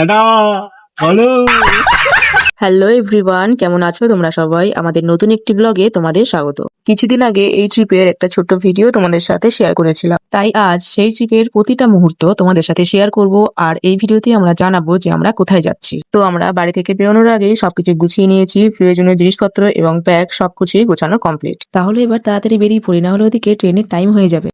Tata বলো। Hello everyone, কেমন আছো তোমরা সবাই? আমাদের নতুন একটি ব্লগে তোমাদের স্বাগত। কিছুদিন আগে এই ট্রিপের একটা ছোট্ট ভিডিও তোমাদের সাথে শেয়ার করেছিলাম, তাই আজ সেই ট্রিপের প্রতিটা মুহূর্ত তোমাদের সাথে শেয়ার করব। আর এই ভিডিওতে আমরা জানাবো যে আমরা কোথায় যাচ্ছি। তো আমরা বাড়ি থেকে বেরোনোর আগেই সবকিছু গুছিয়ে নিয়েছি, প্রয়োজনীয় জিনিসপত্র এবং ব্যাগ সবকিছুই গোছানো কমপ্লিট। তাহলে এবার তাড়াতাড়ি বেরিয়ে পড়ি, না হলে ওদিকে ট্রেনের টাইম হয়ে যাবে।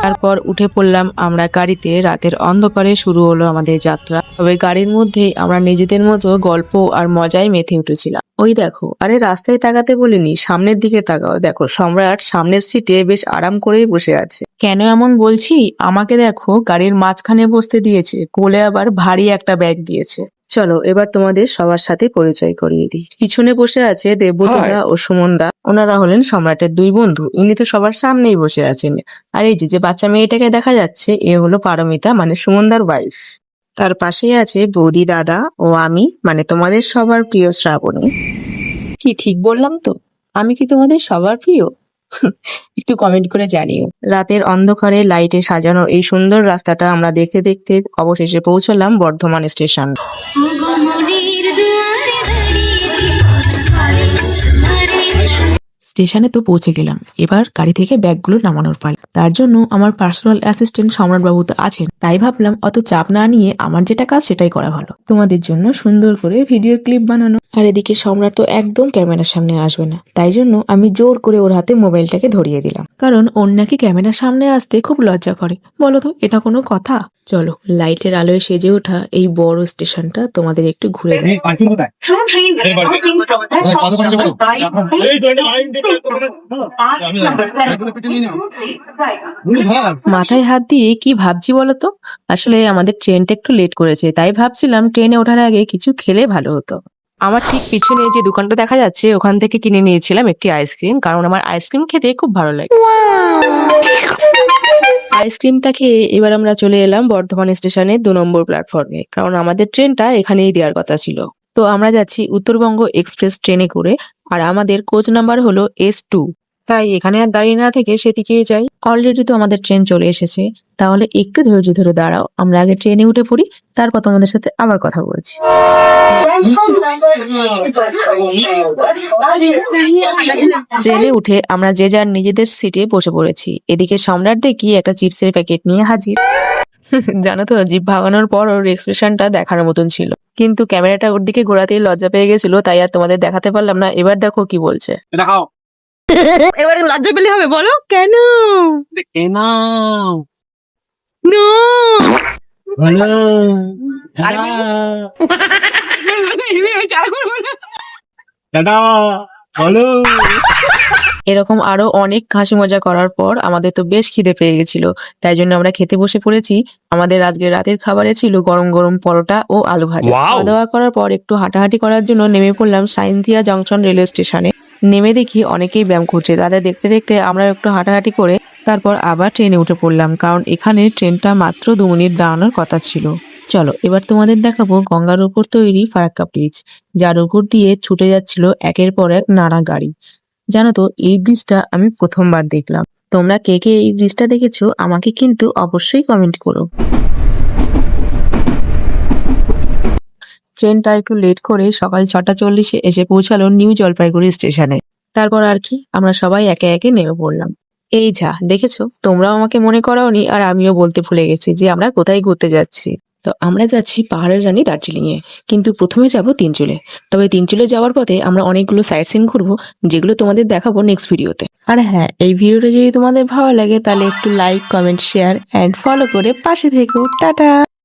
তারপর উঠে পড়লাম আমরা গাড়িতে। রাতের অন্ধকারে শুরু হলো আমাদের যাত্রা। তবে গাড়ির মধ্যেই আমরা নিজেদের মতো গল্প আর মজায় মেতে উঠেছিলাম। ওই দেখো, আরে রাস্তায় তাকাতে বলিনি, সামনের দিকে তাকাও। দেখো সম্রাট সামনের সিটে বেশ আরাম করেই বসে আছে। কেন এমন বলছি, আমাকে দেখো গাড়ির মাঝখানে বসতে দিয়েছে, কোলে আবার ভারী একটা ব্যাগ দিয়েছে। চলো এবার তোমাদের সবার সাথে পরিচয় করিয়ে দিই। পিছনে বসে আছে দেবব্রতদা ও সুমনদা। ওনারা হলেন সম্রাটের দুই বন্ধু। ইনি তো সবার সামনেই বসে আছেন। আর এই যে বাচ্চা মেয়েটাকে দেখা যাচ্ছে, এ হলো পারমিতা, মানে সুমনদার ওয়াইফ। তার পাশেই আছে বৌদি, দাদা ও আমি, মানে তোমাদের সবার প্রিয় শ্রাবণী। কি ঠিক বললাম তো? আমি কি তোমাদের সবার প্রিয়? একটু কমেন্ট করে জানিও। রাতের অন্ধকারে লাইটে সাজানো এই সুন্দর রাস্তাটা আমরা দেখতে দেখতে অবশেষে পৌঁছলাম বর্ধমান স্টেশন। স্টেশনে তো পৌঁছে গেলাম, এবার গাড়ি থেকে ব্যাগগুলো নামানোর পালা। তার জন্য আমার পার্সোনাল অ্যাসিস্ট্যান্ট সম্রাট বাবু তো আছেন, তাই ভাবলাম অত চাপ না নিয়ে আমার যেটা কাজ সেটাই করা ভালো। তোমাদের জন্য সুন্দর করে ভিডিও ক্লিপ বানানো। আর এদিকে সম্রাট তো একদম ক্যামেরার সামনে আসবে না, তাই জন্য আমি জোর করে ওর হাতে মোবাইলটাকে ধরিয়ে দিলাম, কারণ ওর নাকি ক্যামেরার সামনে আসতে খুব লজ্জা করে। বলো তো এটা কোনো কথা? চলো, লাইটের আলোয় সেজে ওঠা এই বড় স্টেশনটা তোমাদের একটু ঘুরে দিই। মাথায় হাত দিয়ে কি ভাবছি বলতো? আসলে আমাদের ট্রেনটা একটু লেট করেছে, তাই ভাবছিলাম ট্রেনে ওঠার আগে কিছু খেলে ভালো হতো। আমার ঠিক পিছনে যে দোকানটা দেখা যাচ্ছে, ওখান থেকে কিনে নিয়েছিলাম একটি আইসক্রিম, কারণ আমার আইসক্রিম খেতে খুব ভালো লাগে। আইসক্রিমটা খেয়ে এবার আমরা চলে এলাম বর্ধমান স্টেশনে 2 নম্বর প্ল্যাটফর্মে, কারণ আমাদের ট্রেনটা এখানেই দেওয়ার কথা ছিল। তো আমরা যাচ্ছি উত্তরবঙ্গ এক্সপ্রেস ট্রেনে করে, আর আমাদের কোচ নাম্বার হলো S2। তাই এখানে আর দাঁড়িয়ে না থেকে সেদিকেই যাই। অলরেডি তো আমাদের ট্রেন চলে এসেছে, তাহলে একটু ধৈর্য ধরে দাঁড়াও, আমরা আগে ট্রেনে উঠে পড়ি, তারপর তোমাদের সাথে আবার কথা বলছি। ট্রেনে উঠে আমরা যে যার নিজেদের সিটে বসে পড়েছি। এদিকে সম্রাট দেখি একটা চিপসের প্যাকেট নিয়ে হাজির। জানো তো, জিভ ভাগানোর পর ওর এক্সপ্রেশনটা দেখার মতন ছিল, কিন্তু ক্যামেরাটা ওর দিকে ঘোরাতেই লজ্জা পেয়ে গেছিল, তাই আর তোমাদের দেখাতে পারলাম না। এবার দেখো কি বলছে। এবার লজ্জা পেলে হবে, বলো কেন? টাটা বলো। এরকম আরো অনেক হাসি মজা করার পর আমাদের তো বেশ খিদে পেয়ে গেছিল, তাই জন্য আমরা খেতে বসে পড়েছি। আমাদের আজকে রাতের খাবারে ছিল গরম গরম পরোটা ও আলু ভাজা। খাওয়া দাওয়া করার পর একটু হাঁটাহাঁটি করার জন্য নেমে পড়লাম সাইন্থিয়া জংশন রেলওয়ে স্টেশনে। নেমে দেখি অনেকেই ব্যায়াম করছে, তাদের দেখতে দেখতে আমরা একটু হাঁটাহাঁটি করে তারপর আবার ট্রেনে উঠে পড়লাম, কারণ এখানে ট্রেনটা মাত্র 2 মিনিট দাঁড়ানোর কথা ছিল। চলো এবার তোমাদের দেখাবো গঙ্গার উপর তৈরি ফারাক্কা ব্রিজ, যার উপর দিয়ে ছুটে যাচ্ছিল একের পর এক নানা গাড়ি। জানো তো, এই ব্রিজটা আমি প্রথমবার দেখলাম। তোমরা কে কে এই ব্রিজটা দেখেছো আমাকে কিন্তু অবশ্যই কমেন্ট করো। ট্রেনটা একটু লেট করে সকাল 6:40 এসে পৌঁছালো নিউ জলপাইগুড়ি স্টেশনে। তারপর আর কি, আমরা সবাই একে একে নেমে পড়লাম। এই যা দেখেছো, তোমরাও আমাকে মনে করাওনি, আর আমিও বলতে ভুলে গেছি যে আমরা কোথায় ঘুরতে যাচ্ছি। তো আমরা যাচ্ছি পাহাড়ের রানী দার্জিলিং এ, কিন্তু প্রথমে যাব তিনচুলে। তবে তিনচুলে যাওয়ার পথে আমরা অনেকগুলো সাইট সিন ঘুরবো, যেগুলো তোমাদের দেখাবো নেক্সট ভিডিওতে। আর হ্যাঁ, এই ভিডিওটা যদি তোমাদের ভালো লাগে তাহলে একটু like, comment, share and follow করে পাশে থেকো। টাটা।